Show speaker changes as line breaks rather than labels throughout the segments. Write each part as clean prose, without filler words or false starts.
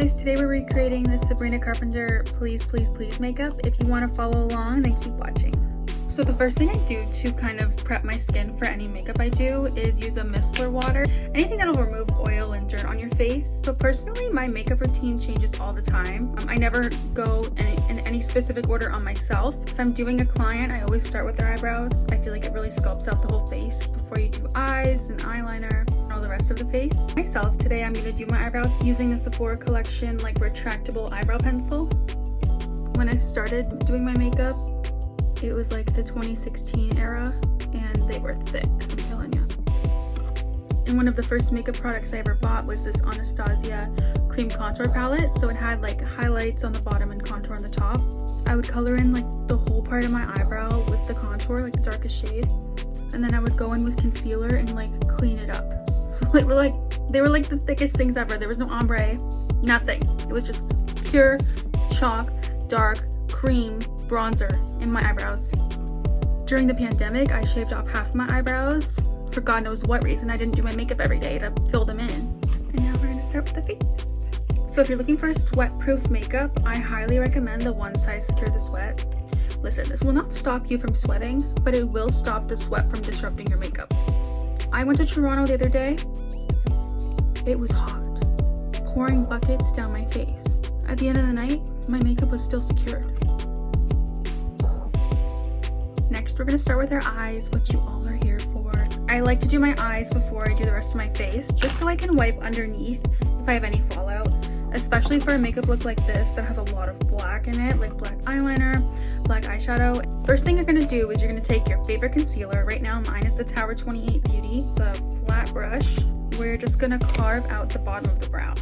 guys, today we're recreating the Sabrina Carpenter Please Please Please makeup. If you want to follow along, then keep watching. So the first thing I do to kind of prep my skin for any makeup I do is use a micellar water, anything that'll remove oil and dirt on your face. So personally, my makeup routine changes all the time. I never go in any specific order on myself. If I'm doing a client, I always start with their eyebrows. I feel like it really sculpts out the whole face before you do eyes and eyeliner and all the rest of the face. Myself, today I'm going to do my eyebrows using the Sephora collection like retractable eyebrow pencil. When I started doing my makeup, it was like the 2016 era, and they were thick, I'm telling you. And one of the first makeup products I ever bought was this Anastasia cream contour palette. So it had like highlights on the bottom and contour on the top. I would color in like the whole part of my eyebrow with the contour, like the darkest shade. And then I would go in with concealer and like clean it up. So they were like the thickest things ever. There was no ombre, nothing. It was just pure chalk, dark, cream bronzer in my eyebrows. During the pandemic, I shaved off half my eyebrows. For God knows what reason, I didn't do my makeup every day to fill them in. And now we're gonna start with the face. So if you're looking for a sweat-proof makeup, I highly recommend the One Size Secure the Sweat. Listen, this will not stop you from sweating, but it will stop the sweat from disrupting your makeup. I went to Toronto the other day. It was hot, pouring buckets down my face. At the end of the night, my makeup was still secured. Next, we're going to start with our eyes, which you all are here for. I like to do my eyes before I do the rest of my face, just so I can wipe underneath if I have any fallout, especially for a makeup look like this that has a lot of black in it, like black eyeliner, black eyeshadow. First thing you're going to do is you're going to take your favorite concealer. Right now, mine is the Tower 28 Beauty, the flat brush. We're just going to carve out the bottom of the brow.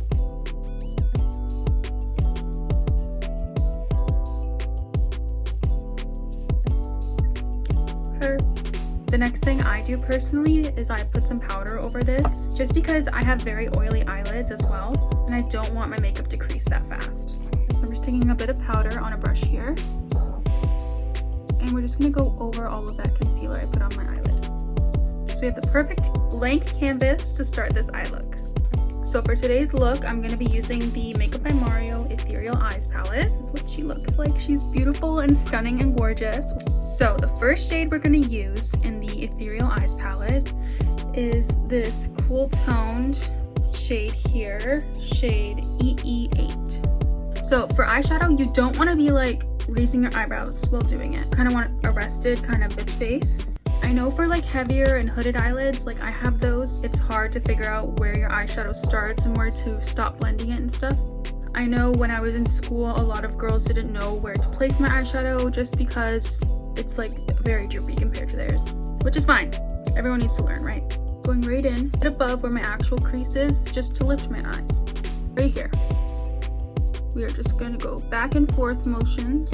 The next thing I do personally is I put some powder over this, just because I have very oily eyelids as well, and I don't want my makeup to crease that fast. So I'm just taking a bit of powder on a brush here, and we're just going to go over all of that concealer I put on my eyelid. So we have the perfect blank canvas to start this eye look. So for today's look, I'm going to be using the Makeup by Mario Ethereal Eyes palette. This is what she looks like. She's beautiful and stunning and gorgeous. So the first shade we're going to use in the Ethereal Eyes palette is this cool toned shade here, shade EE8. So for eyeshadow, you don't want to be like raising your eyebrows while doing it. Kind of want a rested kind of bitch face. I know for like heavier and hooded eyelids, like I have those, it's hard to figure out where your eyeshadow starts and where to stop blending it and stuff. I know when I was in school, a lot of girls didn't know where to place my eyeshadow just because it's like very droopy compared to theirs, which is fine. Everyone needs to learn, right? Going right in, a bit above where my actual crease is, just to lift my eyes. Right here. We are just going to go back and forth motions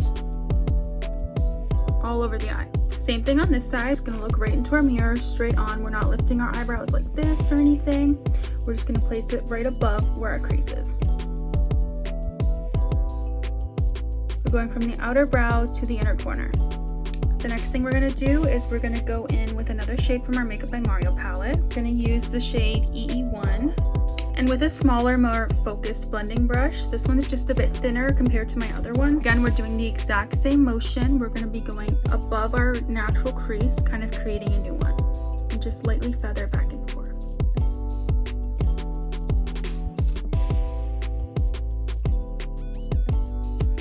all over the eye. Same thing on this side. It's going to look right into our mirror, straight on. We're not lifting our eyebrows like this or anything. We're just going to place it right above where our crease is. We're going from the outer brow to the inner corner. The next thing we're going to do is we're going to go in with another shade from our Makeup by Mario palette. We're going to use the shade EE1. And with a smaller, more focused blending brush, this one is just a bit thinner compared to my other one. Again, we're doing the exact same motion. We're going to be going above our natural crease, kind of creating a new one. And just lightly feather back and forth.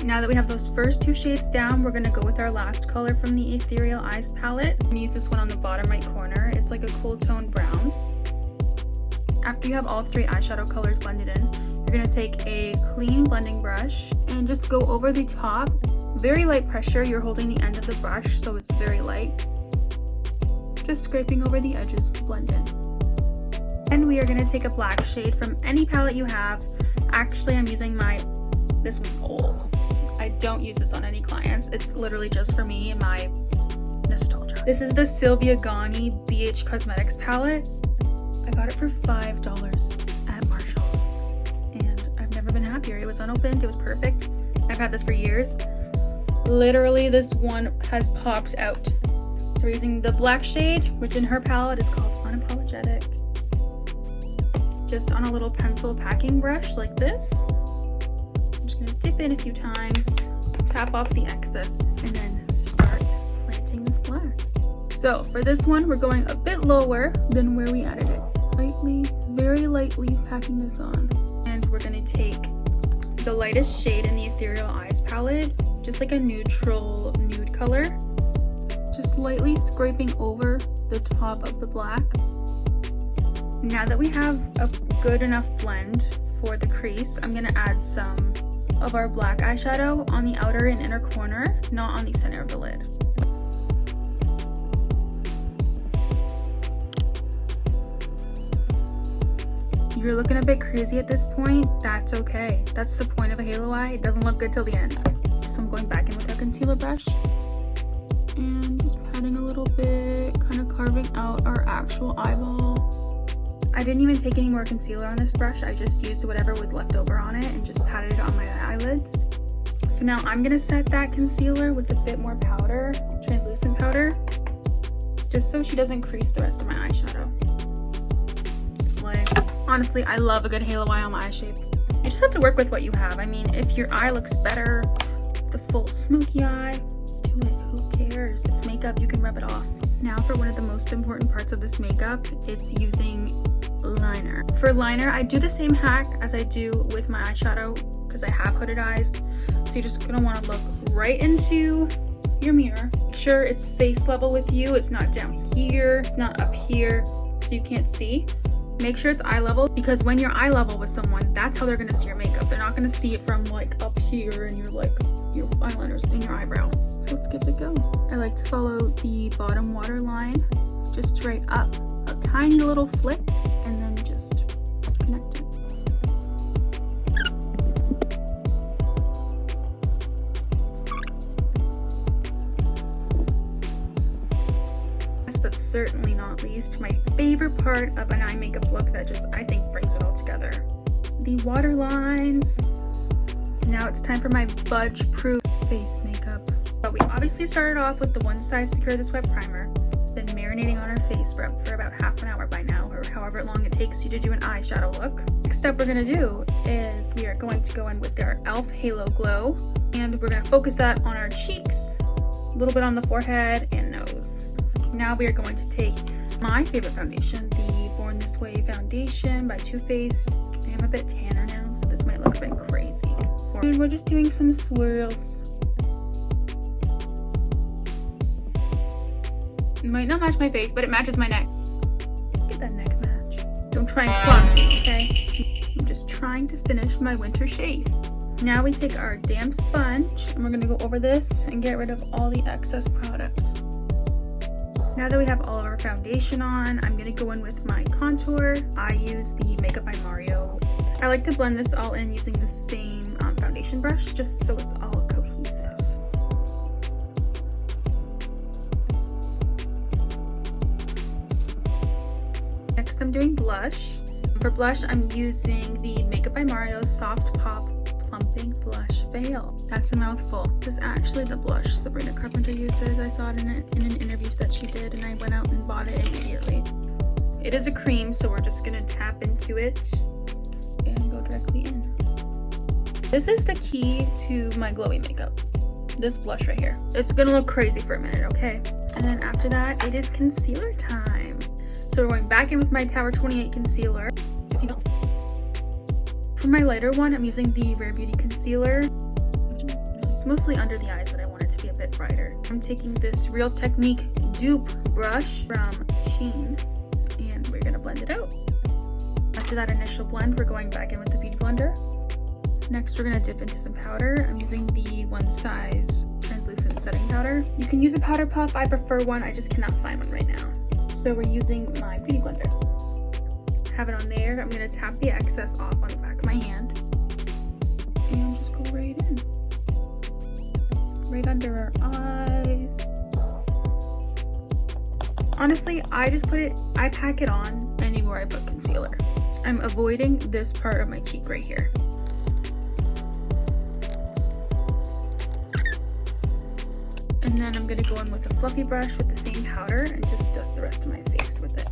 Now that we have those first two shades down, we're going to go with our last color from the Ethereal Eyes palette. I'm going to use this one on the bottom right corner. It's like a cool toned brown. After you have all three eyeshadow colors blended in, you're going to take a clean blending brush and just go over the top. Very light pressure. You're holding the end of the brush, so it's very light. Just scraping over the edges to blend in. And we are going to take a black shade from any palette you have. Actually, I'm using this one's old. I don't use this on any clients. It's literally just for me and my nostalgia. This is the Sylvia Gani BH Cosmetics palette. I got it for $5 at Marshall's, and I've never been happier. It was unopened, it was perfect. I've had this for years. Literally, this one has popped out. So we're using the black shade, which in her palette is called Unapologetic. Just on a little pencil packing brush like this. dip in a few times, tap off the excess, and then start planting this black. So for this one, we're going a bit lower than where we added it. Lightly, very lightly packing this on. And we're gonna take the lightest shade in the Ethereal Eyes palette, just like a neutral nude color. Just lightly scraping over the top of the black. Now that we have a good enough blend for the crease, I'm gonna add some of our black eyeshadow on the outer and inner corner, not on the center of the lid. You're looking a bit crazy at this point, that's okay. That's the point of a halo eye. It doesn't look good till the end. So I'm going back in with our concealer brush and just patting a little bit, kind of carving out our actual eyeball. I didn't even take any more concealer on this brush. I just used whatever was left over on it and just patted it on my eyelids. So now I'm gonna set that concealer with a bit more powder, translucent powder, just so she doesn't crease the rest of my eyeshadow. Honestly, I love a good halo eye on my eye shape. You just have to work with what you have. I mean, if your eye looks better, the full smoky eye, do it. Who cares? It's makeup, you can rub it off. Now for one of the most important parts of this makeup, it's using liner. For liner, I do the same hack as I do with my eyeshadow because I have hooded eyes. So you're just gonna wanna look right into your mirror. Make sure it's face level with you. It's not down here, it's not up here, so you can't see. Make sure it's eye level, because when you're eye level with someone, that's how they're gonna see your makeup. They're not gonna see it from like up here and you're like, your eyeliner's in your eyebrow. So let's give it a go. I like to follow the bottom waterline, just straight up, a tiny little flick, and then just connect it. But certainly not least, my favorite part of an eye makeup look that just, I think, brings it all together. The water lines. Now it's time for my budge-proof face makeup. But we obviously started off with the One Size Secure This Wet primer. It's been marinating on our face for about half an hour by now, or however long it takes you to do an eyeshadow look. Next step we're gonna do is we are going to go in with our e.l.f. Halo Glow, and we're gonna focus that on our cheeks, a little bit on the forehead and nose. Now we are going to take my favorite foundation, the Born This Way foundation by Too Faced. I am a bit tanner now, so this might look a bit crazy. And we're just doing some swirls. It might not match my face, but it matches my neck. Get that neck match. Don't try and clog me, okay? I'm just trying to finish my winter shade. Now we take our damp sponge and we're gonna go over this and get rid of all the excess product. Now that we have all of our foundation on, I'm gonna go in with my contour. I use the Makeup by Mario. I like to blend this all in using the same foundation brush, just so it's all cohesive. Next, I'm doing blush. For blush, I'm using the Makeup by Mario Soft Pop Plumping Blush Veil. That's a mouthful. This is actually the blush Sabrina Carpenter uses. I saw it in an interview that she did, and I went out and bought it immediately. It is a cream, so we're just gonna tap into it and go directly in. This is the key to my glowy makeup. This blush right here. It's gonna look crazy for a minute, okay? And then after that, it is concealer time. So we're going back in with my Tower 28 concealer. If you don't. For my lighter one, I'm using the Rare Beauty concealer. It's mostly under the eyes that I want it to be a bit brighter. I'm taking this Real Technique dupe brush from Shein, and we're gonna blend it out. After that initial blend, we're going back in with the Beauty Blender. Next, we're gonna dip into some powder. I'm using the One Size translucent setting powder. You can use a powder puff. I prefer one. I just cannot find one right now. So we're using my Beauty Blender. Have it on there. I'm gonna tap the excess off on the back of my hand and just go right in, right under our eyes. Honestly, I pack it on anywhere I put concealer. I'm avoiding this part of my cheek right here. And then I'm gonna go in with a fluffy brush with the same powder and just dust the rest of my face with it.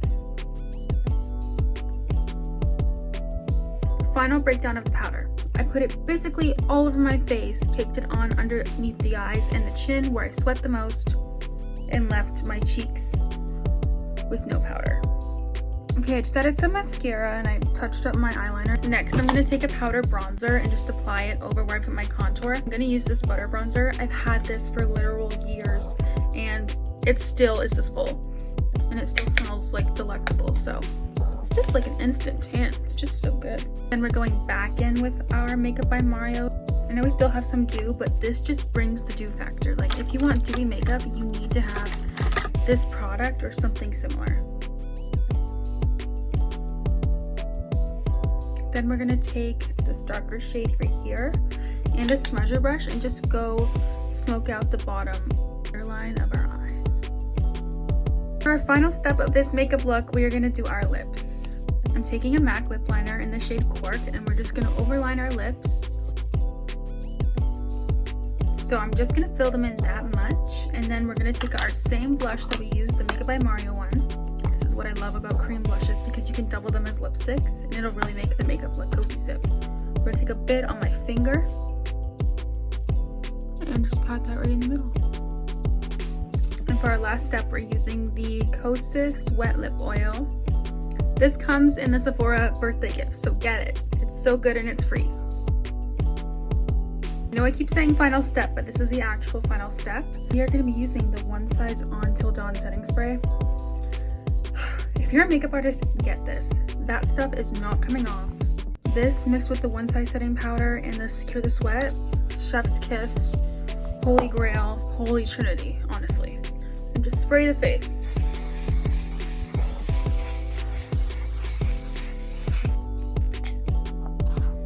Final breakdown of the powder. I put it basically all over my face, caked it on underneath the eyes and the chin where I sweat the most, and left my cheeks with no powder. Okay, I just added some mascara and I touched up my eyeliner. Next, I'm going to take a powder bronzer and just apply it over where I put my contour. I'm going to use this butter bronzer. I've had this for literal years and it still is this full. And it still smells like delectable, so it's just like an instant tan. It's just so good. Then we're going back in with our Makeup by Mario. I know we still have some dew, but this just brings the dew factor. Like if you want dewy makeup, you need to have this product or something similar. Then we're gonna take this darker shade right here and a smudger brush and just go smoke out the bottom line of our eyes. For our final step of this makeup look, we are gonna do our lips. I'm taking a MAC lip liner in the shade Cork and we're just gonna overline our lips. So I'm just gonna fill them in that much, and then we're gonna take our same blush that we used, the Makeup by Mario one. This is what I love about cream blushes, because you can double them as lipsticks and it'll really make the makeup look cohesive. We're gonna take a bit on my finger and just pat that right in the middle. And for our last step, we're using the Kosas Wet Lip Oil. This comes in the Sephora birthday gift, so get it. It's so good and it's free. I know I keep saying final step, but this is the actual final step. We are going to be using the One Size On Till Dawn setting spray. If you're a makeup artist, get this. That stuff is not coming off. This mixed with the One Size setting powder and the Secure the Sweat, chef's kiss, holy grail, holy trinity, honestly. And just spray the face.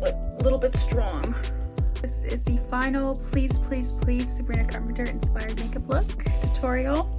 A little bit strong. This is the final Please Please Please Sabrina Carpenter inspired makeup look tutorial.